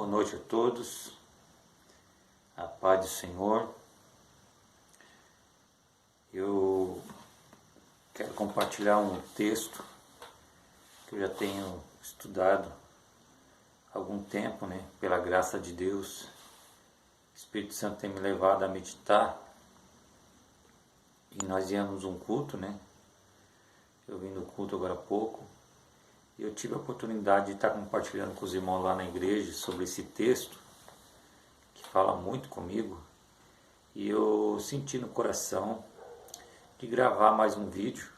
Boa noite a todos, a paz do Senhor. Eu quero compartilhar um texto que eu já tenho estudado há algum tempo, pela graça de Deus. O Espírito Santo tem me levado a meditar e nós viemos um culto, Eu vim do culto agora há pouco. Eu tive a oportunidade de estar compartilhando com os irmãos lá na igreja sobre esse texto, que fala muito comigo, e eu senti no coração de gravar mais um vídeo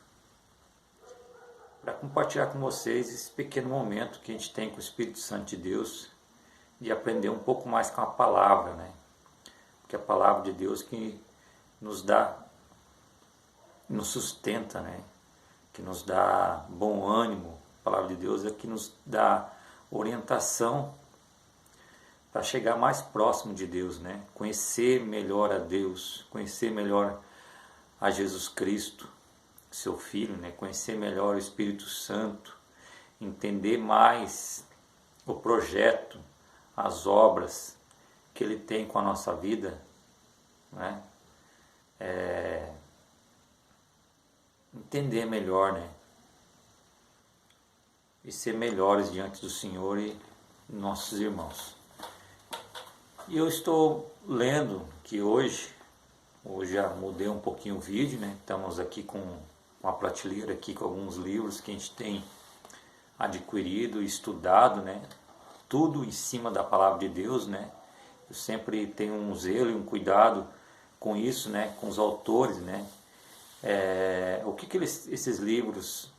para compartilhar com vocês esse pequeno momento que a gente tem com o Espírito Santo de Deus, de aprender um pouco mais com a palavra, Porque a palavra de Deus que nos dá, nos sustenta, Que nos dá bom ânimo. A palavra de Deus é que nos dá orientação para chegar mais próximo de Deus, Conhecer melhor a Deus, conhecer melhor a Jesus Cristo, seu Filho, Conhecer melhor o Espírito Santo, entender mais o projeto, as obras que Ele tem com a nossa vida, Entender melhor, E ser melhores diante do Senhor e nossos irmãos. E eu estou lendo que hoje já mudei um pouquinho o vídeo, Estamos aqui com uma prateleira aqui com alguns livros que a gente tem adquirido e estudado, Tudo em cima da palavra de Deus, Eu sempre tenho um zelo e um cuidado com isso, com os autores, O que esses livros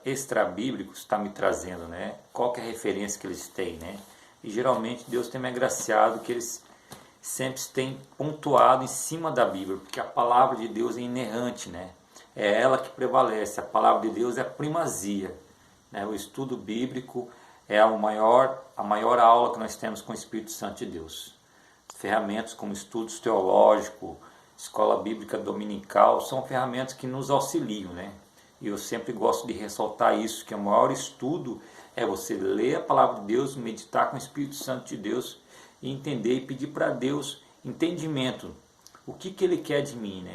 extra-bíblicos está me trazendo, Qual que é a referência que eles têm, E geralmente Deus tem me agraciado que eles sempre têm pontuado em cima da Bíblia, porque a palavra de Deus é inerrante, É ela que prevalece, a palavra de Deus é a primazia, O estudo bíblico é a maior aula que nós temos com o Espírito Santo de Deus. Ferramentas como estudos teológicos, escola bíblica dominical, são ferramentas que nos auxiliam, E eu sempre gosto de ressaltar isso, que o maior estudo é você ler a palavra de Deus, meditar com o Espírito Santo de Deus e entender e pedir para Deus entendimento. O que Ele quer de mim,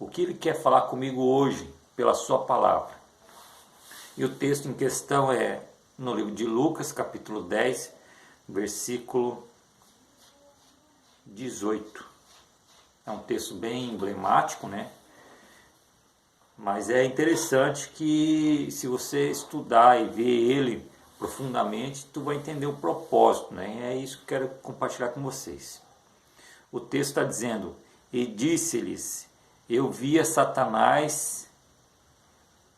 O que Ele quer falar comigo hoje pela sua palavra. E o texto em questão é no livro de Lucas, capítulo 10, versículo 18. É um texto bem emblemático, Mas é interessante que se você estudar e ver ele profundamente, tu vai entender o propósito, É isso que eu quero compartilhar com vocês. O texto está dizendo: e disse-lhes, eu via Satanás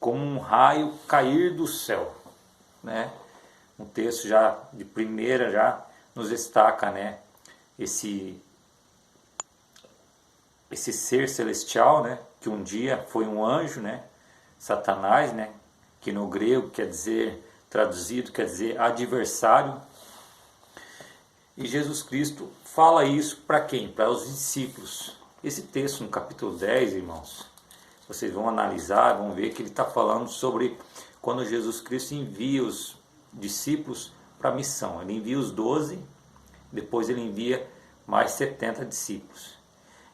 como um raio cair do céu, Um texto já de primeira já nos destaca, esse ser celestial, que um dia foi um anjo, Satanás, que no grego traduzido quer dizer adversário. E Jesus Cristo fala isso para quem? Para os discípulos. Esse texto no capítulo 10, irmãos, vocês vão analisar, vão ver que ele está falando sobre quando Jesus Cristo envia os discípulos para a missão. Ele envia os 12, depois ele envia mais 70 discípulos.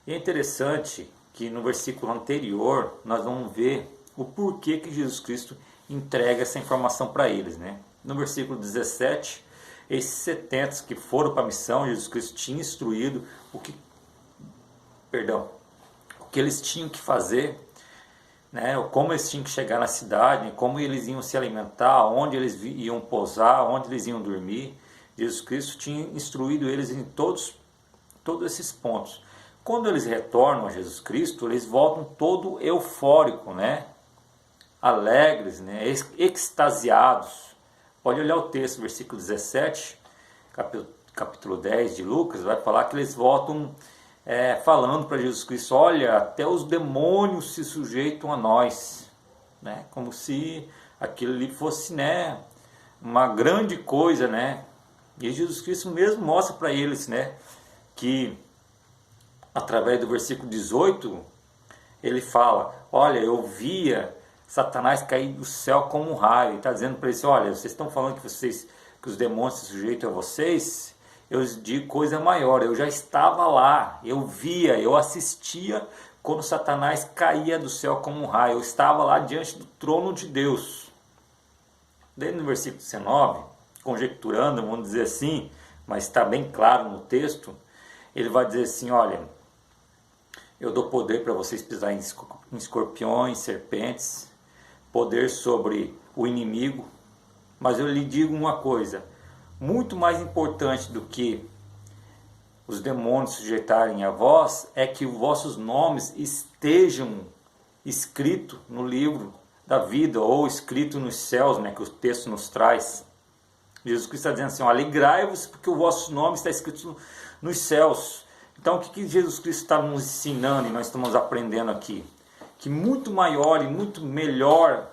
E é interessante que no versículo anterior nós vamos ver o porquê que Jesus Cristo entrega essa informação para eles, No versículo 17, esses 70 que foram para a missão, Jesus Cristo tinha instruído o que eles tinham que fazer, como eles tinham que chegar na cidade, como eles iam se alimentar, onde eles iam pousar, onde eles iam dormir. Jesus Cristo tinha instruído eles em todos esses pontos. Quando eles retornam a Jesus Cristo, eles voltam todo eufóricos, alegres, extasiados. Pode olhar o texto, versículo 17, capítulo 10 de Lucas, vai falar que eles voltam falando para Jesus Cristo: olha, até os demônios se sujeitam a nós, como se aquilo ali fosse uma grande coisa, E Jesus Cristo mesmo mostra para eles, que através do versículo 18, ele fala: olha, eu via Satanás cair do céu como um raio. Ele está dizendo para eles: olha, vocês estão falando que vocês que os demônios se sujeitam a vocês, eu digo coisa maior, eu já estava lá, eu via, eu assistia quando Satanás caía do céu como um raio, eu estava lá diante do trono de Deus. Daí no versículo 19, conjecturando, vamos dizer assim, mas está bem claro no texto, ele vai dizer assim, olha, eu dou poder para vocês pisar em escorpiões, serpentes, poder sobre o inimigo, mas eu lhe digo uma coisa, muito mais importante do que os demônios sujeitarem a vós, é que os vossos nomes estejam escritos no livro da vida, ou escrito nos céus, né, que o texto nos traz. Jesus Cristo está dizendo assim, alegrai-vos porque o vosso nome está escrito nos céus. Então o que Jesus Cristo está nos ensinando e nós estamos aprendendo aqui? Que muito maior e muito melhor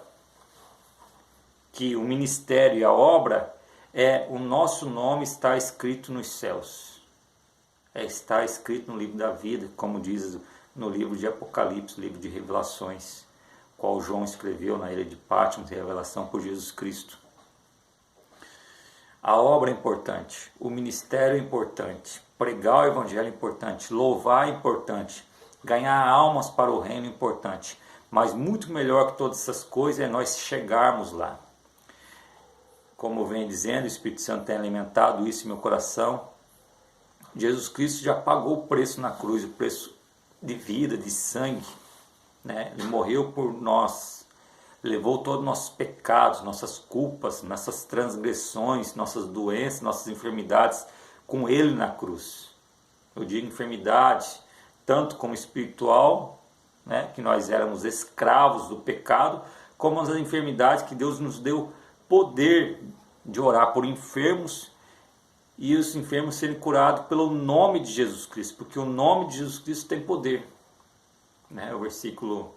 que o ministério e a obra é o nosso nome está escrito nos céus. Está escrito no livro da vida, como diz no livro de Apocalipse, livro de Revelações, qual João escreveu na ilha de Patmos, revelação por Jesus Cristo. A obra é importante, o ministério é importante, pregar o evangelho é importante, louvar é importante, ganhar almas para o reino é importante, mas muito melhor que todas essas coisas é nós chegarmos lá. Como eu venho dizendo, o Espírito Santo tem alimentado isso em meu coração. Jesus Cristo já pagou o preço na cruz, o preço de vida, de sangue, né? Ele morreu por nós, levou todos os nossos pecados, nossas culpas, nossas transgressões, nossas doenças, nossas enfermidades com Ele na cruz. Eu digo enfermidade, tanto como espiritual, né? Que nós éramos escravos do pecado, como as enfermidades que Deus nos deu poder de orar por enfermos e os enfermos serem curados pelo nome de Jesus Cristo, porque o nome de Jesus Cristo tem poder, né? O versículo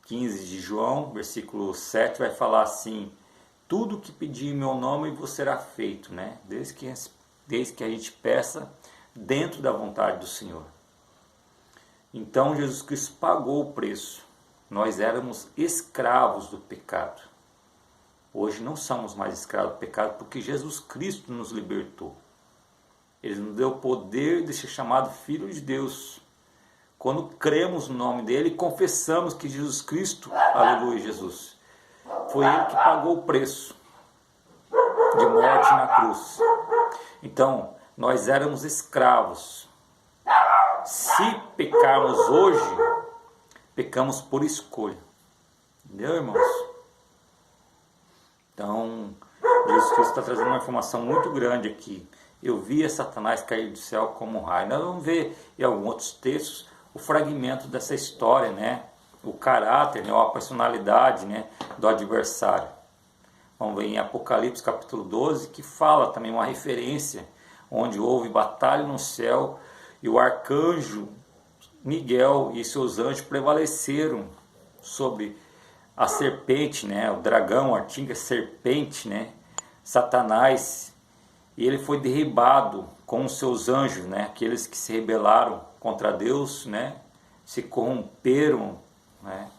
15 de João, versículo 7 vai falar assim, tudo que pedir em meu nome vos será feito, né? Desde que a gente peça dentro da vontade do Senhor. Então Jesus Cristo pagou o preço, nós éramos escravos do pecado. Hoje não somos mais escravos do pecado porque Jesus Cristo nos libertou. Ele nos deu o poder de ser chamado Filho de Deus. Quando cremos no nome dele e confessamos que Jesus Cristo, aleluia Jesus, foi ele que pagou o preço de morte na cruz. Então, nós éramos escravos. Se pecarmos hoje, pecamos por escolha. Entendeu, irmãos? Então, Jesus Cristo está trazendo uma informação muito grande aqui. Eu via Satanás cair do céu como um raio. Nós vamos ver em alguns outros textos o fragmento dessa história, né? O caráter, né? A personalidade, né? Do adversário. Vamos ver em Apocalipse capítulo 12, que fala também uma referência, onde houve batalha no céu e o arcanjo Miguel e seus anjos prevaleceram sobre a serpente, né, o dragão, a antiga serpente, né, Satanás, e ele foi derribado com os seus anjos, né, aqueles que se rebelaram contra Deus, né, se corromperam, né,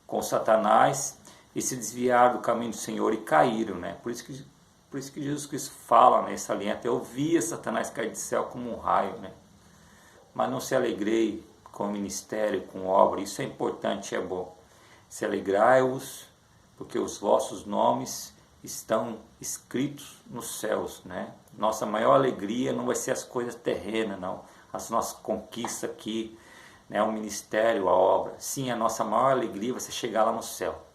com Satanás e se desviaram do caminho do Senhor e caíram, né, por isso que Jesus Cristo fala nesse aliento, eu via Satanás cair do céu como um raio, né, mas não se alegrei com o ministério, com obra, isso é importante, é bom. Se alegrai-vos, porque os vossos nomes estão escritos nos céus, né? Nossa maior alegria não vai ser as coisas terrenas, não. As nossas conquistas aqui, né? O ministério, a obra. Sim, a nossa maior alegria vai ser chegar lá no céu.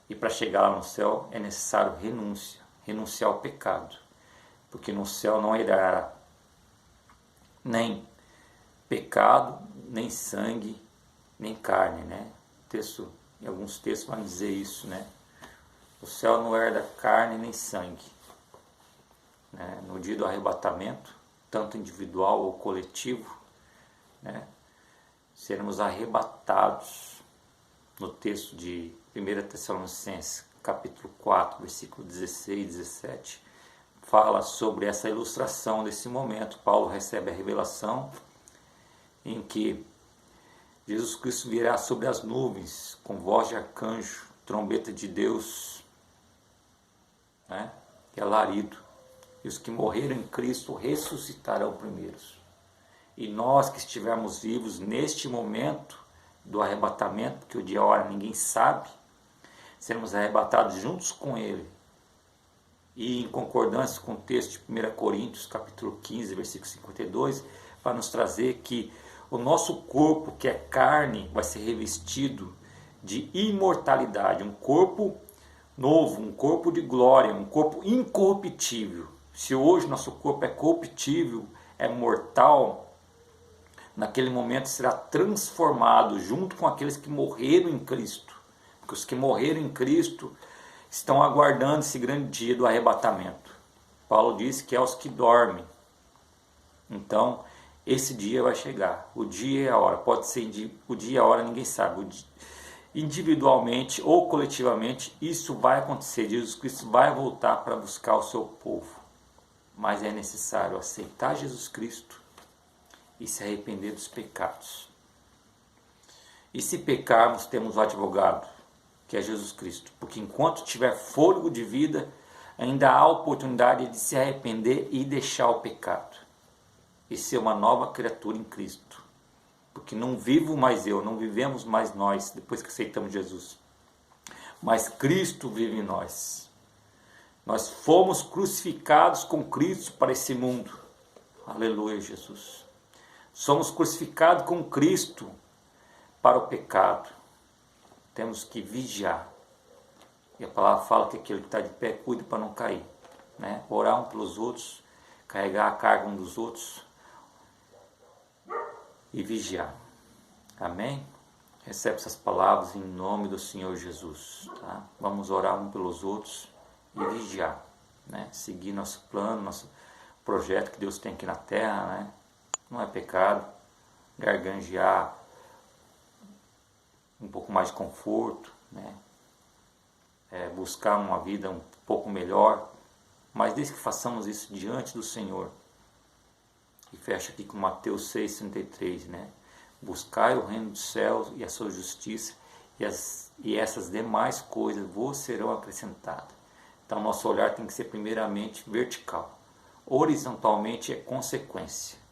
E para chegar lá no céu é necessário renúncia, renunciar ao pecado. Porque no céu não irá nem pecado, nem sangue, nem carne, né? Em alguns textos vão dizer isso, né? O céu não herda carne nem sangue, né? No dia do arrebatamento, tanto individual ou coletivo, né? Seremos arrebatados. No texto de 1 Tessalonicenses, capítulo 4, versículo 16 e 17, fala sobre essa ilustração desse momento. Paulo recebe a revelação em que Jesus Cristo virá sobre as nuvens, com voz de arcanjo, trombeta de Deus, né? Que é alarido. e os que morreram em Cristo ressuscitarão primeiros. E nós que estivermos vivos neste momento do arrebatamento, porque o dia e a hora ninguém sabe, seremos arrebatados juntos com Ele. E em concordância com o texto de 1 Coríntios, capítulo 15, versículo 52, vai nos trazer que o nosso corpo, que é carne, vai ser revestido de imortalidade, um corpo novo, um corpo de glória, um corpo incorruptível. Se hoje nosso corpo é corruptível, é mortal, naquele momento será transformado junto com aqueles que morreram em Cristo. Porque os que morreram em Cristo estão aguardando esse grande dia do arrebatamento. Paulo diz que é os que dormem. Então, esse dia vai chegar. O dia e a hora. Pode ser o dia e a hora, ninguém sabe. Individualmente ou coletivamente, isso vai acontecer. Jesus Cristo vai voltar para buscar o seu povo. Mas é necessário aceitar Jesus Cristo e se arrepender dos pecados. E se pecarmos, temos o advogado, que é Jesus Cristo. Porque enquanto tiver fôlego de vida, ainda há oportunidade de se arrepender e deixar o pecado. E ser uma nova criatura em Cristo. Porque não vivo mais eu, não vivemos mais nós, depois que aceitamos Jesus. Mas Cristo vive em nós. Nós fomos crucificados com Cristo para esse mundo. Aleluia, Jesus. Somos crucificados com Cristo para o pecado. Temos que vigiar. E a palavra fala que aquele que está de pé cuide para não cair. Né? Orar um pelos outros, carregar a carga um dos outros e vigiar. Amém? Recebe essas palavras em nome do Senhor Jesus. Tá? Vamos orar um pelos outros e vigiar. Né? Seguir nosso plano, nosso projeto que Deus tem aqui na terra. Né? Não é pecado garganjear um pouco mais de conforto, né? Buscar uma vida um pouco melhor, mas desde que façamos isso diante do Senhor. E fecha aqui com Mateus 6,33, né? Buscai o reino dos céus e a sua justiça, e essas demais coisas vos serão acrescentadas. Então nosso olhar tem que ser primeiramente vertical. Horizontalmente é consequência.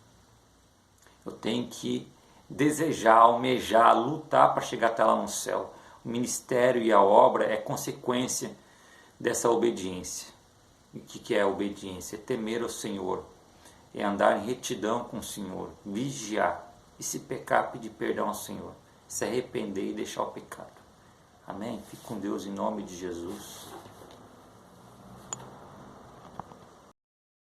Eu tenho que desejar, almejar, lutar para chegar até lá no céu. O ministério e a obra é consequência dessa obediência. E o que é a obediência? É temer ao Senhor, é andar em retidão com o Senhor, vigiar, e se pecar, pedir perdão ao Senhor, se arrepender e deixar o pecado. Amém? Fique com Deus em nome de Jesus.